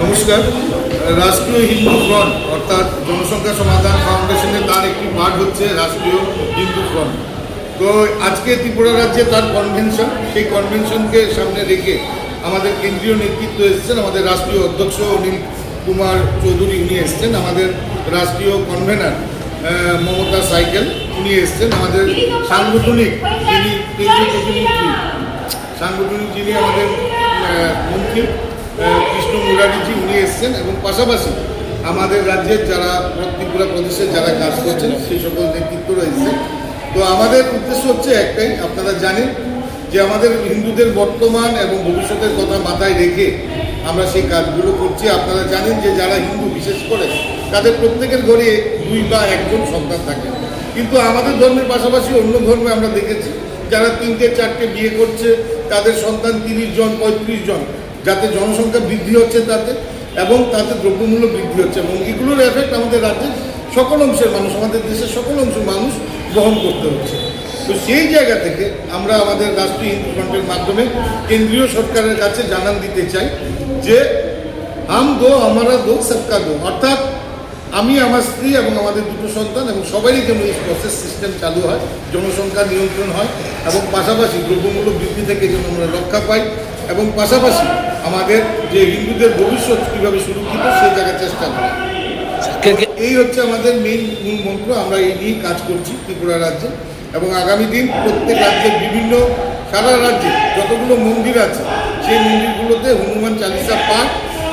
নমস্কার। রাষ্ট্রীয় হিন্দু ফ্রন্ট অর্থাৎ জনসংখ্যা সমাধান ফাউন্ডেশনের তার একটি পার্ট হচ্ছে রাষ্ট্রীয় হিন্দু ফ্রন্ট। তো আজকে ত্রিপুরা রাজ্যে তার কনভেনশন, সেই কনভেনশনকে সামনে রেখে আমাদের কেন্দ্রীয় নেতৃত্ব এসেছেন। আমাদের রাষ্ট্রীয় অধ্যক্ষ অনিল কুমার চৌধুরী উনি এসছেন, আমাদের রাষ্ট্রীয় কনভেনার মমতা সাইকেল উনি এসছেন, আমাদের সাংগঠনিক যিনি যিনি আমাদের মন্ত্রী কৃষ্ণ মুরারিজি উনি এসছেন, এবং পাশাপাশি আমাদের রাজ্যের যারা ত্রিপুরা প্রদেশের যারা কাজ করছেন সেই সকল নেতৃত্বরা এসেছেন। তো আমাদের উদ্দেশ্য হচ্ছে একটাই, আপনারা জানেন যে আমাদের হিন্দুদের বর্তমান এবং ভবিষ্যতের কথা মাথায় রেখে আমরা সেই কাজগুলো করছি। আপনারা জানেন যে যারা হিন্দু বিশেষ করে তাদের প্রত্যেকের ঘরে 2 বা 1 জন সন্তান থাকে, কিন্তু আমাদের ধর্মের পাশাপাশি অন্য ধর্মে আমরা দেখেছি যারা 3-4টে বিয়ে করছে, তাদের সন্তান 30 জন 35 জন, যাতে জনসংখ্যা বৃদ্ধি হচ্ছে তাতে, এবং তাতে দ্রব্যমূল্য বৃদ্ধি হচ্ছে, এবং এগুলোর এফেক্ট আমাদের রাজ্যের সকল অংশের মানুষ, আমাদের দেশের সকল অংশের মানুষ বহন করতে হচ্ছে। তো সেই জায়গা থেকে আমরা আমাদের রাষ্ট্রীয় হিন্দু ফ্রন্টের মাধ্যমে কেন্দ্রীয় সরকারের কাছে জানান দিতে চাই যে হাম দো আমারা দো সবকা দো, অর্থাৎ আমি, আমার স্ত্রী এবং আমাদের 2টো সন্তান এবং সবারই যেন এই প্রসেস সিস্টেম চালু হয়, জনসংখ্যা নিয়ন্ত্রণ হয়, এবং পাশাপাশি দ্রব্যমূল্য বৃদ্ধি থেকে যেন আমরা রক্ষা পাই, এবং পাশাপাশি আমাদের যে হিন্দুদের ভবিষ্যৎ কীভাবে সুরক্ষিত সেই জায়গায় চেষ্টা করা। এই হচ্ছে আমাদের মূল মন্ত্র। আমরা এই নিয়েই কাজ করছি ত্রিপুরা রাজ্যে, এবং আগামী দিন প্রত্যেক রাজ্যের বিভিন্ন সারা রাজ্যে যতগুলো মন্দির আছে সেই মন্দিরগুলোতে হনুমান চালিসা পাঠ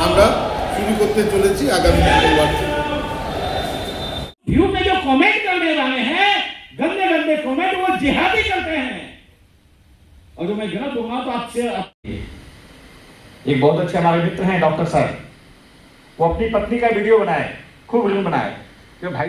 আমরা শুরু করতে চলেছি আগামী মঙ্গলবার থেকে। व्यू में जो कमेंट करने वाले हैं, गंदे गंदे कमेंट, वो जिहादी करते हैं, और जो मैं गलत दूंगा तो आपसे एक बहुत अच्छे हमारे मित्र हैं डॉक्टर सर, वो अपनी पत्नी का वीडियो बनाए, खूब रील बनाए, जो भाई